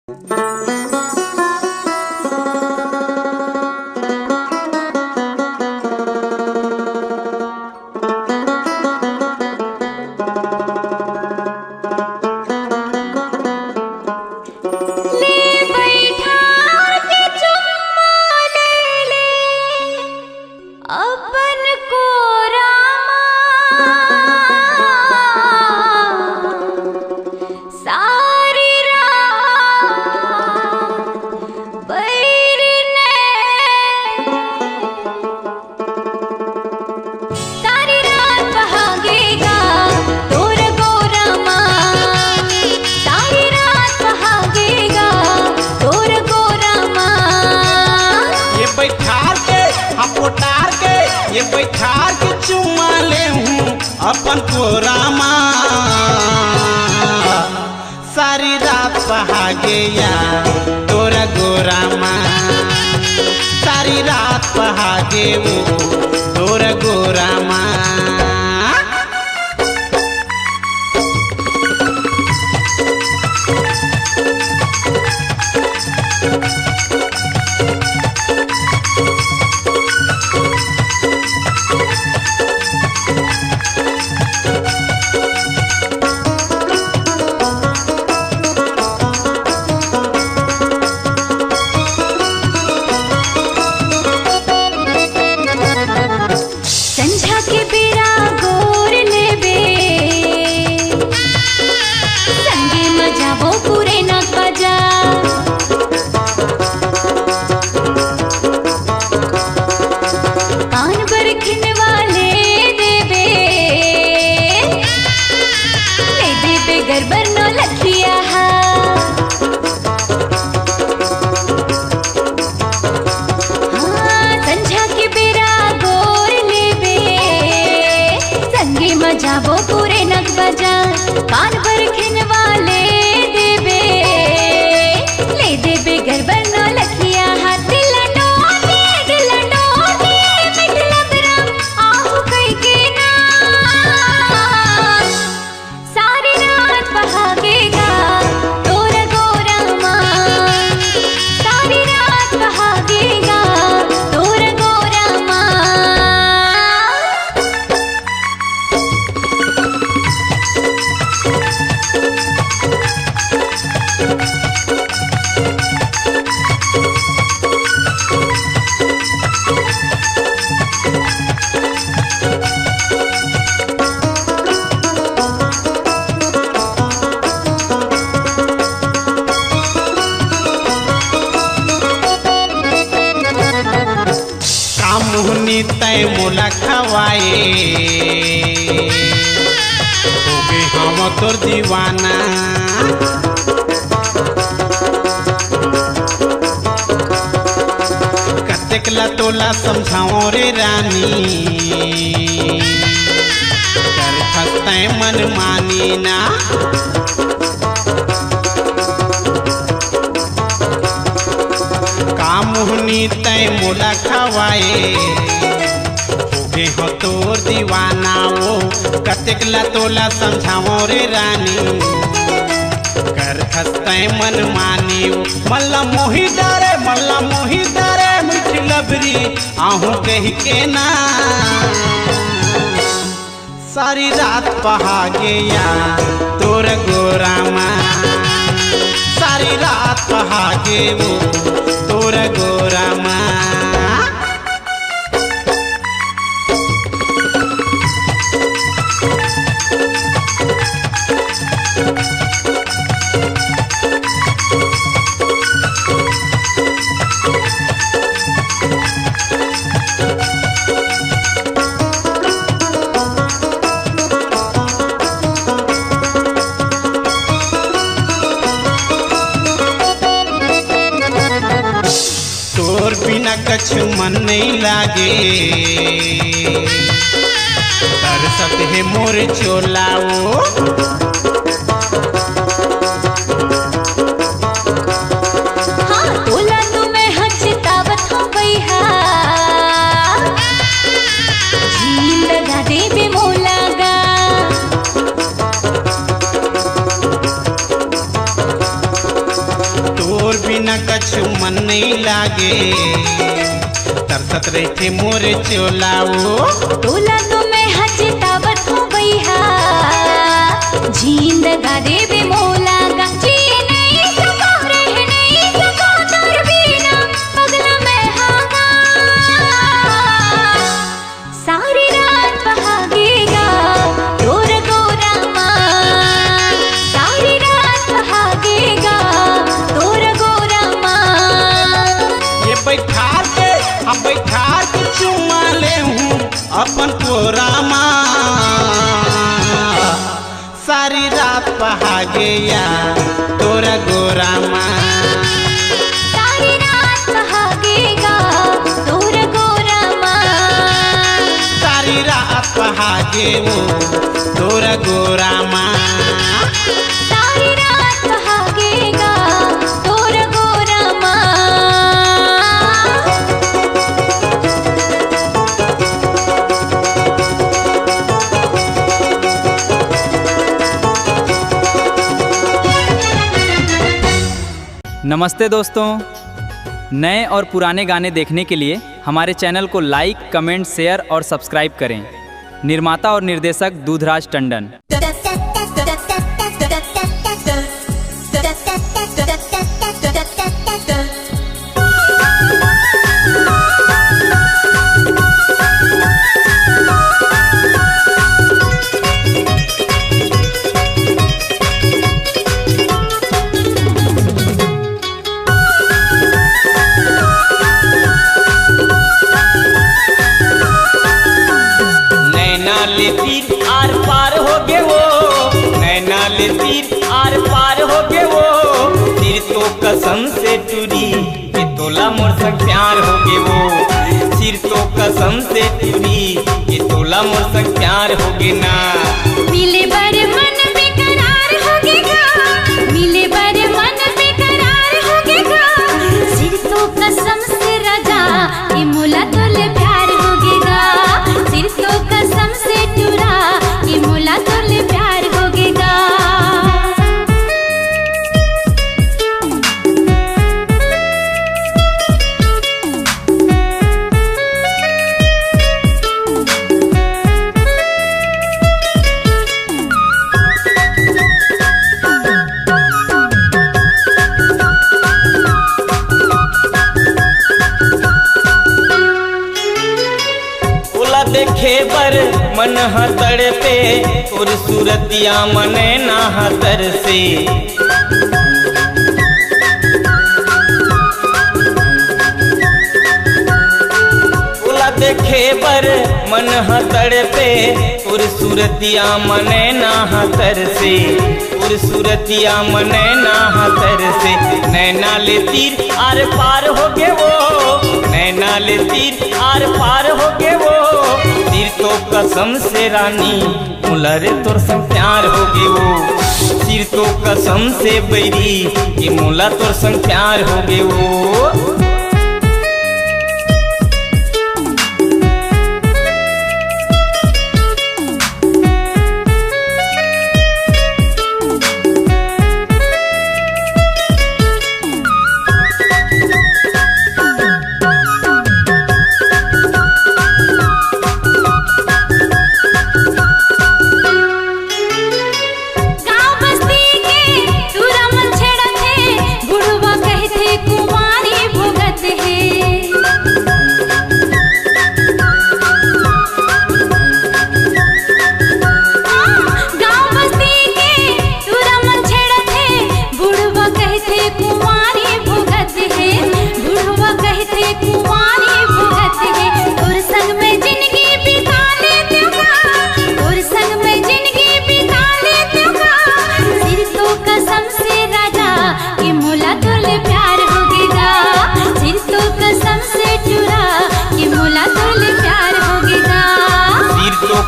ये बैठार के चुमा ले हूँ अपन कोरामा, सारी रात बहागे या तोरा गोरामा, सारी रात बहागे वो तोरा गोरामा। जाबो पूरे नग बजा कान पर खिनवाले देबे ले देबे गरबर न लखिया हाथ दिलनोने मिटलबरा आहू कई के ना सारी रात बहागेगा तोरा गोरामा, सारी रात बहागेगा तोरा गोरामा। मुहनी तय मोला खवाए हो गए हम तोर दीवाना, कतेक ला तोला समझाओ रे रानी, कर फसते मन मानी ना। मुहनी तय मोला खवाए होगे हो तोर दीवाना, वो कतेक ला तोला समझाओ रे रानी, कर खसते मन मानी। मल्ला मोही डरे मिठी लबरी आहू कह के ना सारी रात बहागे या तोरा गोरामा, सारी रात बहागे वो तोरा गोरामा। तोर बिना कछु मन नहीं लागे, तरसत है मोर चोलाओ, हाँ तोला तुम्हें हचतावत हो बैहा झील लगा देबे मोलागा, चुमन नहीं लागे तरसत रहते मोरे चोलाओ तोला तो मैं हचतावत हो बैहा जींद गा देवे मोला गा जी नहीं सका रह नहीं सका तर बिना पगला मैं हागा सारी रात बहागेगा तोर गोरा माँ सारी रात बहागेगा तोर गोरा माँ ये बैठा के चुमा ले हूँ अपन कोरा सारी रात बहागे या तोरा गोरा सारी रात बहागेगा तोर गोरा सारी रात बहागे वो तोरा गोरा सारी रात बहागेगा तोर गोरा नमस्ते दोस्तों, नए और पुराने गाने देखने के लिए हमारे चैनल को लाइक, कमेंट, शेयर और सब्सक्राइब करें। निर्माता और निर्देशक दूधराज टंडन। तीर आर पार हो गे वो नैना ले तीर आर पार हो गे वो तीर तो कसम से टूरी कि तोला मोर संग प्यार हो गे वो सिर तो कसम से टूरी कि तोला मोर संग प्यार हो गे ना मिले बर मन बेकरार हो गेगा मिले बर मन बेकरार हो गेगा सिर तो कसम से राजा ये मोला तोले प्यार हो गेगा सिर तो कसम से टूरा ये मोला तोले प्यार हो गेगा देखे बर मन हतर पे और सूरतिया मने ना हतर से ओला देखे बर मन हतर पे और सूरतिया मने ना हतर से और सूरतिया मने ना हतर से नैना ले तीर आर पार हो गे वो नैना ले तीर आर पार हो गे वो तीर तो कसम से रानी मुलरे तोर संग प्यार हो गे वो सिर तो कसम से बैरी कि मुला तोर संग प्यार हो गे वो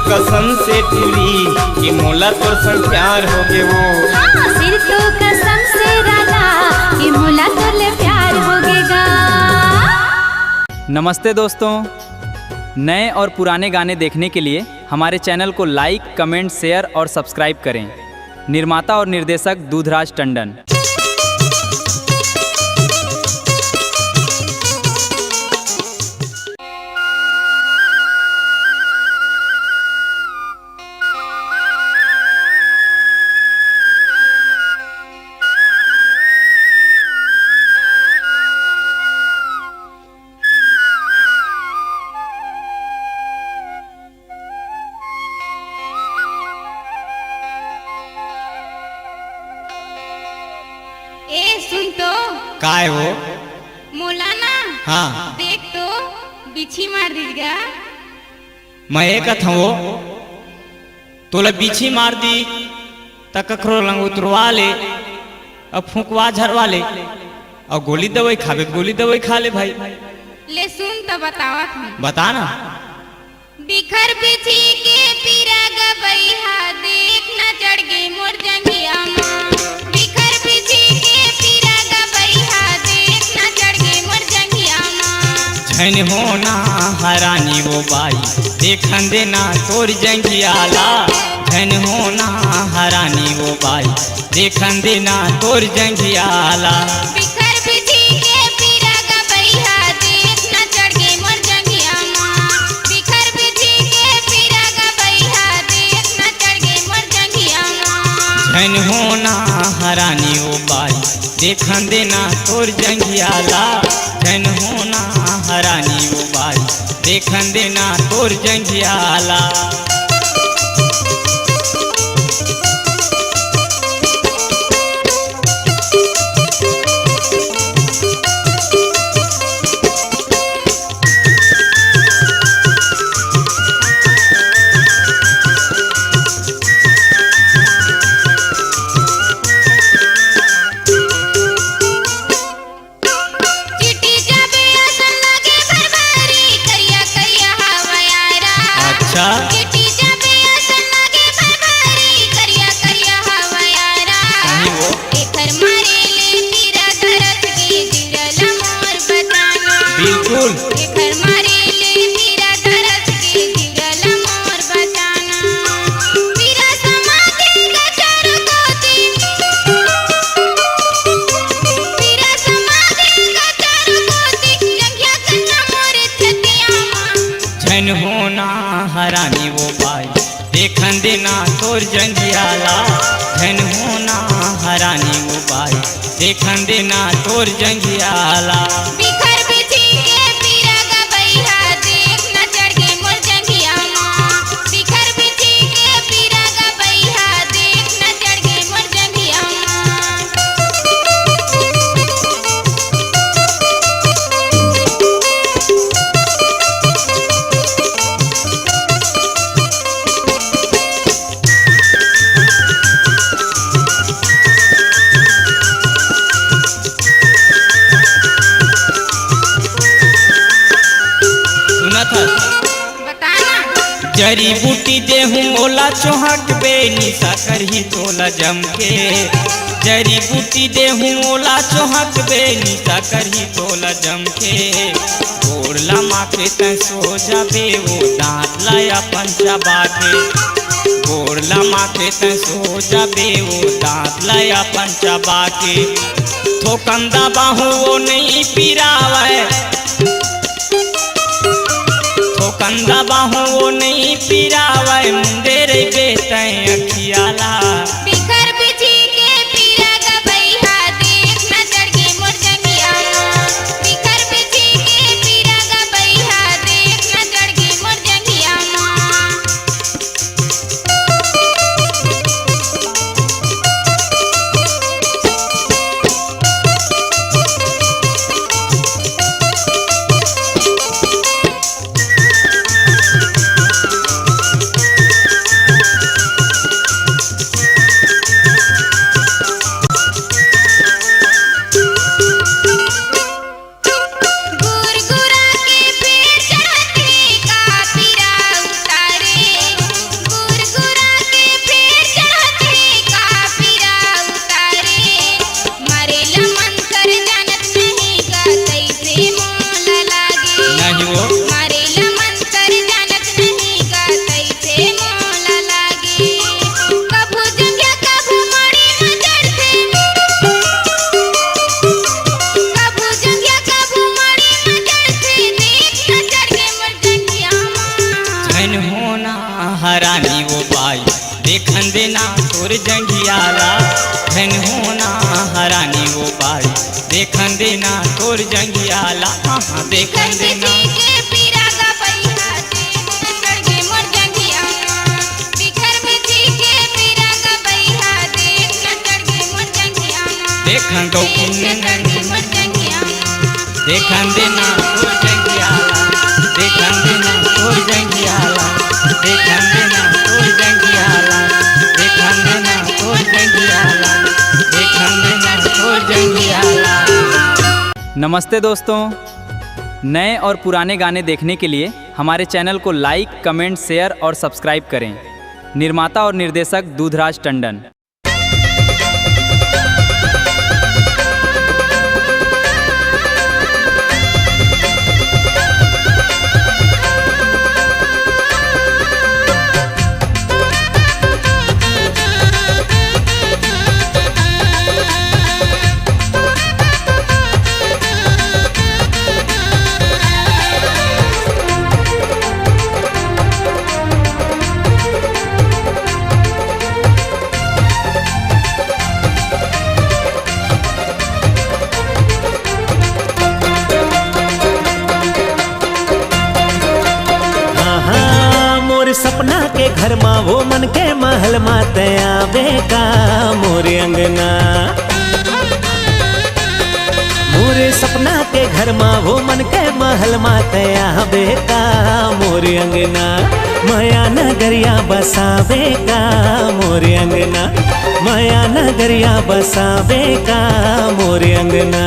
कसम से टूरी कि मोला तोर संग प्यार हो गे वो हाँ, सिर तो कसम से राजा कि मोला तोले प्यार हो गेगा। नमस्ते दोस्तों, नए और पुराने गाने देखने के लिए हमारे चैनल को लाइक, कमेंट, शेयर और सब्सक्राइब करें। निर्माता और निर्देशक दूधराज टंडन। काय हो? मोला ना हाँ देख तो बिछी मार दीगा। मैं कहत हूँ तोला बीछी मार दी त कखरो लंग उतरवा ले, अब फूकवा झरवा ले, और गोली दवाई खावे गोली दवाई खा ले भाई। ले सुन तो बतावत हूँ। बता ना। बिखर बिछी के पीरा गबैहा देख न चढ़ गई मोर जंगिया माँ। बिखर बिछी के पीरा गबैहा देख न चढ़ गई मोर जंगिया माँ। झन होना हरानी वो बाई देखन देना तोर जंगियाला। झन होना हरानी वो बाई देखन देना तोर जंगियाला। बिखर बिछी के पीरा गबैहा देख न चढ़ गई मोर जंगिया माँ। बिखर बिछी के पीरा गबैहा देख न चढ़ गई मोर जंगिया माँ। झन होना हरानी वो बाई देखन देना तोर जंगियाला। झन होना हरानी वो बाई देखन देना तोर जंगियाला। चिट्ठी जाबे असन लगे भरभरी करिया करिया हवयारा। अच्छा चिट्ठी जाबे असन लगे भरभरी करिया करिया हवयारा। कहीं वो? एकर मारे ले पीरा धरत के गिरल मोर बताना। बिल्कुल। एकर मारे ले पीरा धरत के गिरल मोर बताना। पीरा समाधि गचर गोती। पीरा समाधि गचर गोती जंगिया कन्ना मोर छतिया माँ। झन होना हरानी वो बाई देखन देना तोर जंगियाला। झन होना हरानी वो बाई देखन देना तोर जंगियाला। बिखर बिछी के पीरा गबैहा देख न चढ़ गई मोर जंगिया माँ। बिखर बिछी के पीरा गबैहा देख न चढ़ गई मोर जंगिया माँ। सुनत हस? बताना। जड़ी बूटी देहूँ मोला चोहक बे निशा करही तोला जम के। जड़ी बूटी देहूँ मोला चोहक बे निशा करही तोला जम के। गोरला माथे तै सो जाबे वो दांत लाया पंचा बाके। गोरला माथे तै सो जाबे वो दांत लाया पंचा बाके। थोकंदा बाहू वो नहीं पिरावे। कंदा बाहू वो नहीं पिरावे मुंडे रे बेतै अखियाला। बिखर बिछी के पीरा गबैहा देख न चढ़ गई मोर जंगिया माँ। बिखर बिछी के पीरा गबैहा देख न चढ़ गई मोर जंगिया माँ। गुरगुरा के पेड़ चढ़ते का पीरा उतारे। गुरगुरा के पेड़ चढ़ते का पीरा उतारे। मरेला मन कर जानत नहीं गा कैसे मोला लागे। नहीं वो? मरेला मन कर जानत नहीं गा कैसे मोला लागे। कभू जंगिया कभू मड़ी में चढ़ते। कभू जंगिया कभू मड़ी में चढ़ते देख न चढ़ गई मोर जंगिया माँ। झन होना हरानी वो बाई देखन देना तोर जंगियाला। झन होना हरानी वो बाई देखन देना तोर जंगियाला। हाँ देखन बिखर देना। बिछी के पीरा गबैहा देख न चढ़ गई मोर जंगिया माँ। बिखर बिछी के पीरा गबैहा देख न चढ़ गई मोर जंगिया माँ। देखन गौ देख न चढ़ गई मोर देखन देना तोर जंगियाला, देखन देना तोर जंगियाला, देखन देना तोर जंगियाला, देखन देना तोर जंगियाला, देखन देना तोर जंगियाला। नमस्ते दोस्तों, नए और पुराने गाने देखने के लिए हमारे चैनल को लाइक, कमेंट, शेयर और सब्सक्राइब करें। निर्माता और निर्देशक दूधराज टंडन। सपना के घर माँ वो मन के महल मात आवे का मोरे अंगना, मोरे सपना के घर माँ वो मन के महल मात आवे का मोरे अंगना, माया नगरिया बसावे का मोरे अंगना, माया नगरिया बसावे का मोरे अंगना।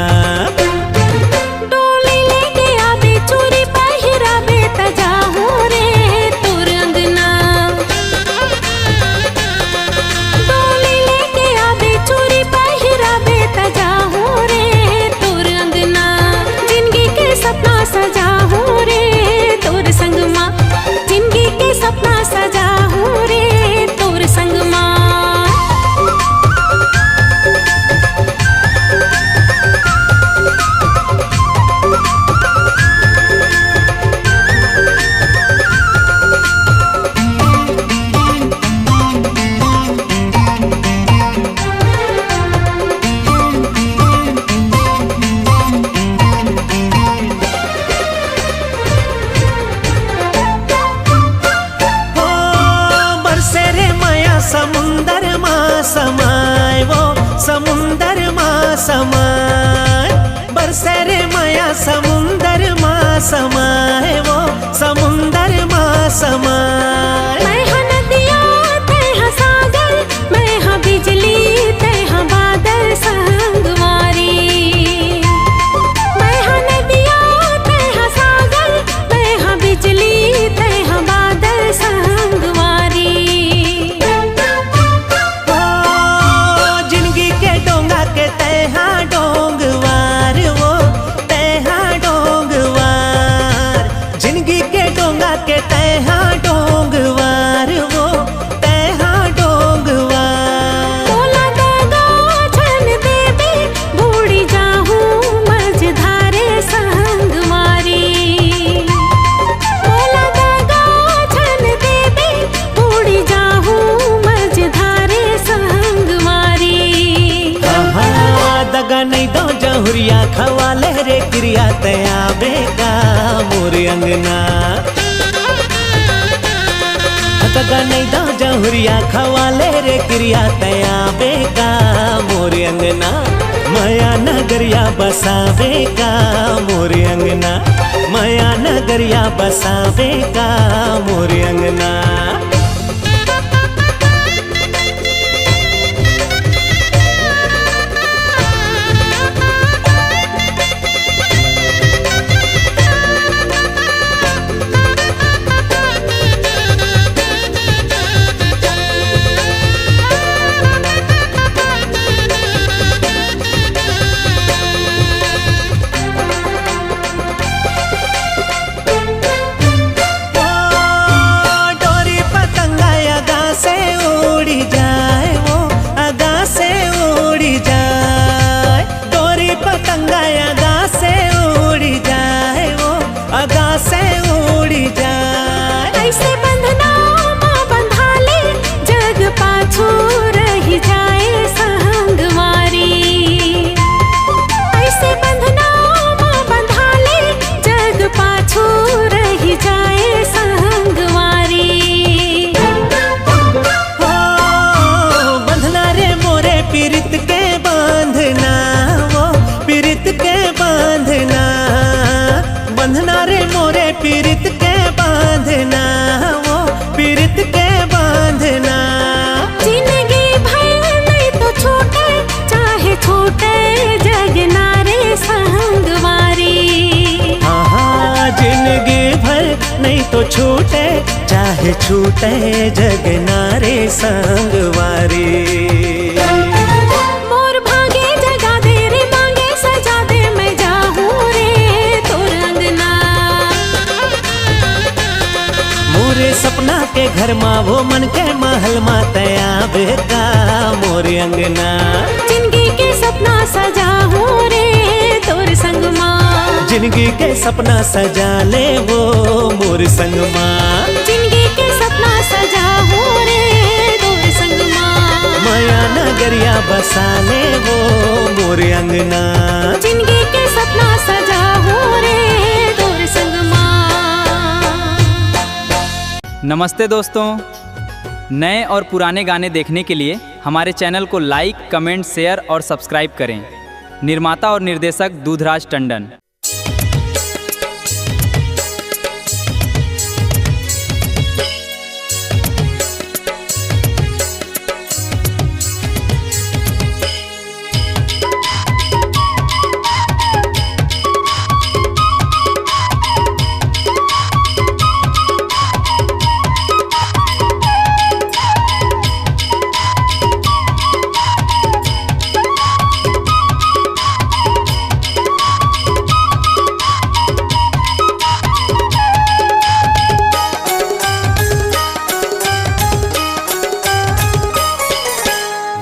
समुंदर माँ समाए वो समुंदर माँ समाए, बरसे रे माया समुंदर माँ समाए वो समुंदर माँ समाए। मैं हाँ नदिया तै हाँ सागर, मैं हाँ बिजली तै हाँ बादल संगवारी, मैं हाँ नदिया तै हाँ सागर, मैं हाँ बिजली तै हाँ बादल संगवारी। जहुरिया खवाले रे क्रिया तयाबे का मोरे अंगना, तगा नहीं दो जहुरिया खवाले रे क्रिया तयाबे का मोरे अंगना, माया नगरिया बसावे का मोरे अंगना, माया नगरिया बसावे का मोरे अंगना। तो छूटे चाहे छूटे जग नारे संगवारी। मोर भागे जगा दे रे मांगे सजा दे मैं जाहूँ रे तोर अंगना। मोरे सपना के घर माँ वो मन के महल माँ तया बेका मोरे अंगना। जिंदगी के सपना सजाहूँ रे तोर संग माँ। जिंदगी के सपना सजा ले वो मोर संग माँ। जिंदगी के सपना सजाहूँ रे तोर संग माँ। माया नगरिया बसा ले वो मोर अंगना। जिंदगी के सपना सजाहूँ रे तोर संग माँ। नमस्ते दोस्तों, नए और पुराने गाने देखने के लिए हमारे चैनल को लाइक, कमेंट, शेयर और सब्सक्राइब करें। निर्माता और निर्देशक दूधराज टंडन।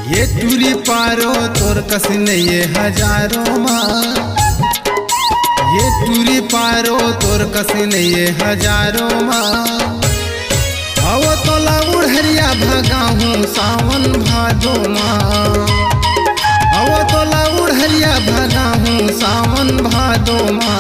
ये टूरी पारो तोर कसिन ये हजारों माँ। ये टूरी पारो तोर कसिन ये हजारों माँ। आवो तोला उड़हरिया भगा हूँ सावन भादो माँ। आवो तोला उड़हरिया भगा हूँ सावन भादो माँ।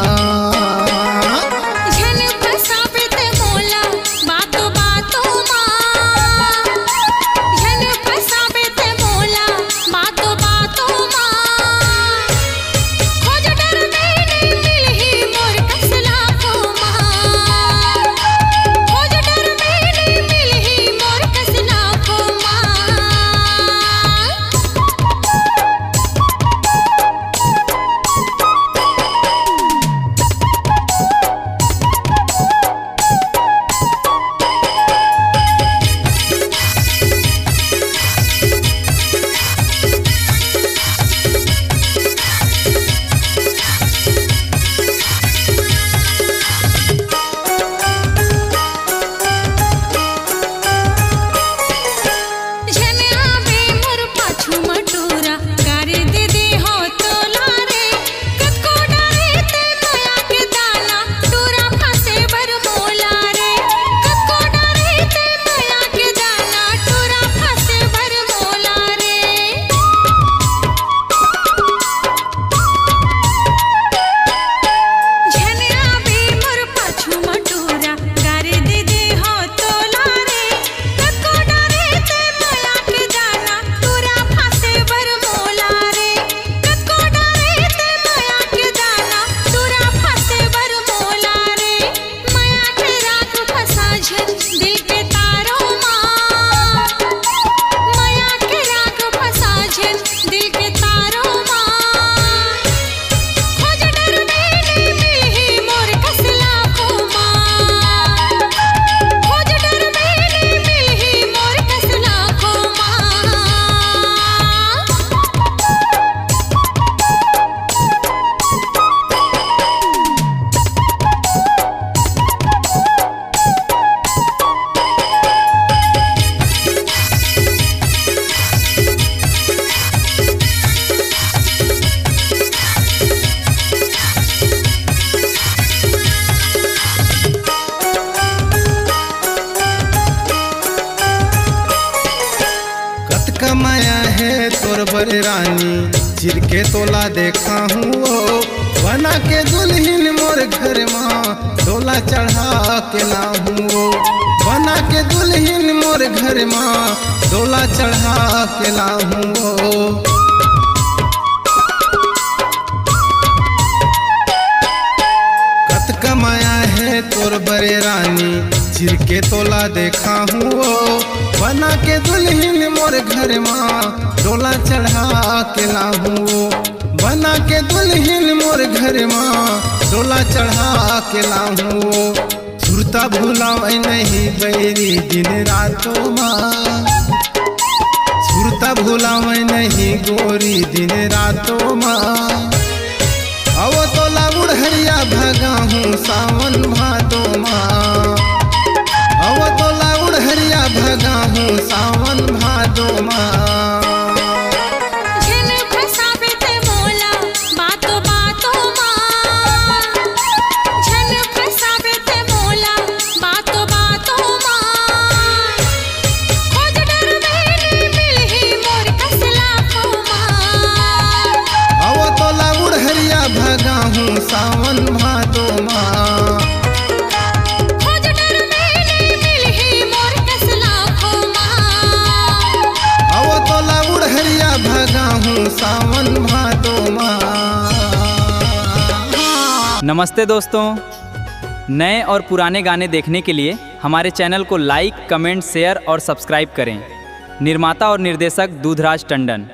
तोर बड़े रानी चिर के तोला देखा हूँ वो बना के दुल्हन मोर घर माँ डोला चढ़ा के ला हूँ वो बना के दुल्हन मोर घर माँ डोला चढ़ा के ला हूँ वो। कत कमाया है तोर बड़े रानी चिर के तोला देखा हूँ वो बना के दुल्हन मोर घर माँ डोला चढ़ा के ला हूँ बना के दुल्हन मोर घर माँ डोला चढ़ा के ला हूँ। सुरता भुलावे नहीं बैरी दिन रातों माँ, सुरता भुलावे नहीं गोरी दिन रातों माँ। अब तोला बुढ़िया भगा हूँ सावन भादो माँ, अब तोला बुढ़िया भगा हूँ सावन भादो माँ। झन फसावे ते मोला बातों बातों माँ, झन फसावे ते मोला बातों बातों माँ। खोज डर में मिलही मोर कसला को माँ, अब तोला बुढ़िया भगा हूँ सावन भादो माँ। खोज डर में मिलही मोर कसला को माँ। अब तोला बुढ़िया भगा हूँ सावन भादो माँ। नमस्ते दोस्तों, नए और पुराने गाने देखने के लिए हमारे चैनल को लाइक, कमेंट, शेयर और सब्सक्राइब करें। निर्माता और निर्देशक दूधराज टंडन।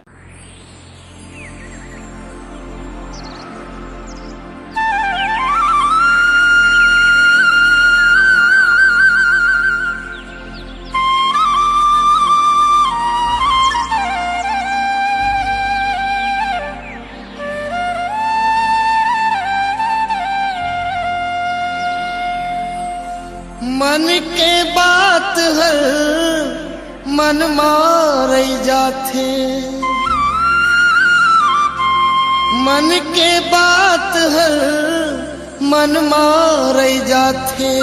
मन के बात हर मन मारे जाथे, मन के बात हर मन मारे जाथे।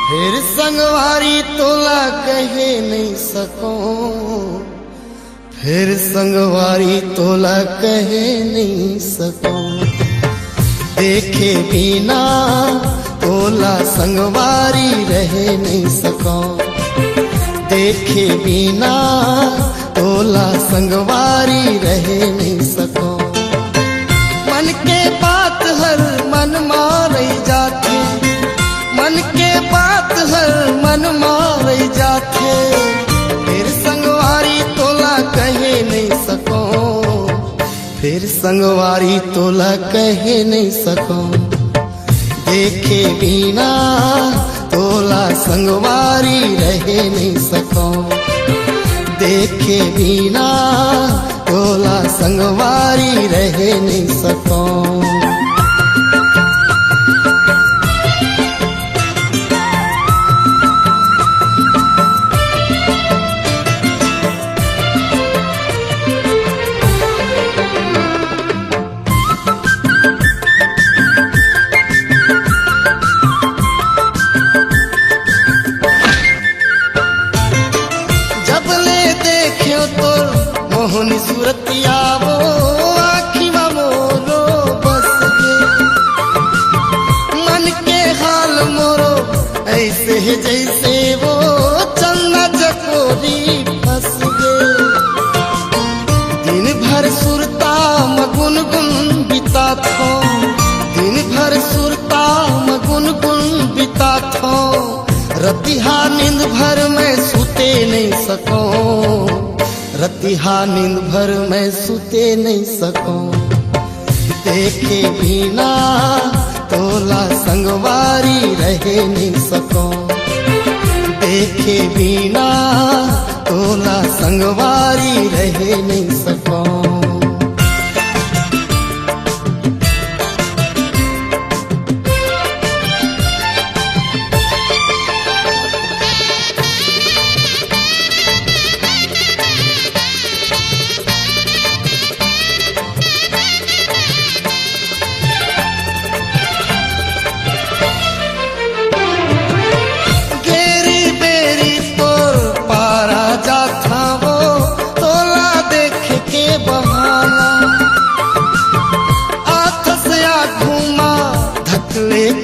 फिर संगवारी तोला कहे नहीं सको, फिर संगवारी तोला कहे नहीं सको। देखे बिना तोला संगवारी रहे नहीं सको, देखे बिना तोला संगवारी रहे नहीं सको। मन के बात हर मन मारे जाते, मन के बात हर मन मारे जाते। फिर संगवारी तोला कहे नहीं सको, फिर संगवारी तोला कहे नहीं सको। देखे बिना तोला संगवारी रहे नहीं सको, देखे बिना तोला संगवारी रहे नहीं सको। मोहनी सूरतिया वो आखिवा मोरो बस गे, मन के हाल मोरो ऐसे है जैसे वो चन्ना चकोरी फंस गे। दिन भर सुरता मगुन गुन बिता थो, दिन भर सुरता मगुन गुन बिता थो। रतिहा नींद भर में सुते नहीं सको, रतिहा नींद भर में सुते नहीं सको। देखे बिना तोला संगवारी रहे नहीं सको, देखे बिना तोला संगवारी रहे नहीं सको।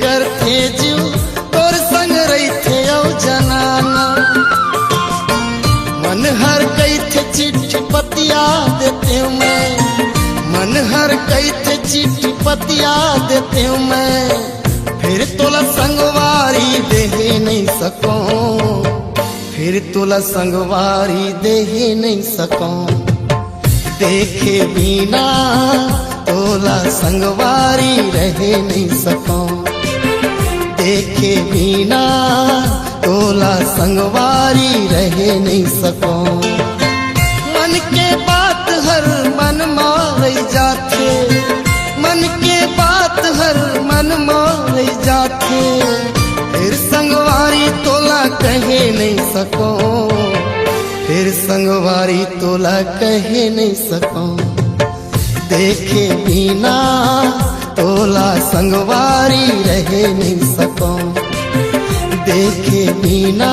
करथे जीव तोर संग रही थे औ जनाना। मन हर कई थे चिट्ठी पतिया देते हूँ मैं, मन हर कई थे चिट्ठी पतिया देते हूँ मैं। फिर तोला संगवारी देहे नहीं सको, फिर तोला संगवारी देहे नहीं सको। देखे बिना तोला संगवारी रहे नहीं सको, देखे बिना तोला संगवारी रहे नहीं सको। मन के बात हर मन मार जाते, मन के बात हर मन मार जाते, फिर संगवारी तोला कहे नहीं सको, फिर संगवारी तोला कहे नहीं सको। देखे बिना तोला संगवारी रहे नहीं सको, देखे बिना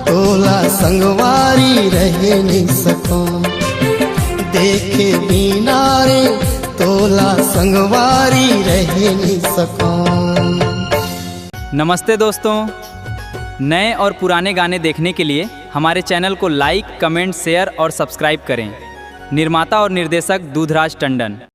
तोला संगवारी रहे नहीं सको, देखे बिना रे तोला संगवारी रहे नहीं सको। नमस्ते दोस्तों, नए और पुराने गाने देखने के लिए हमारे चैनल को लाइक, कमेंट, शेयर और सब्सक्राइब करें। निर्माता और निर्देशक दूधराज टंडन।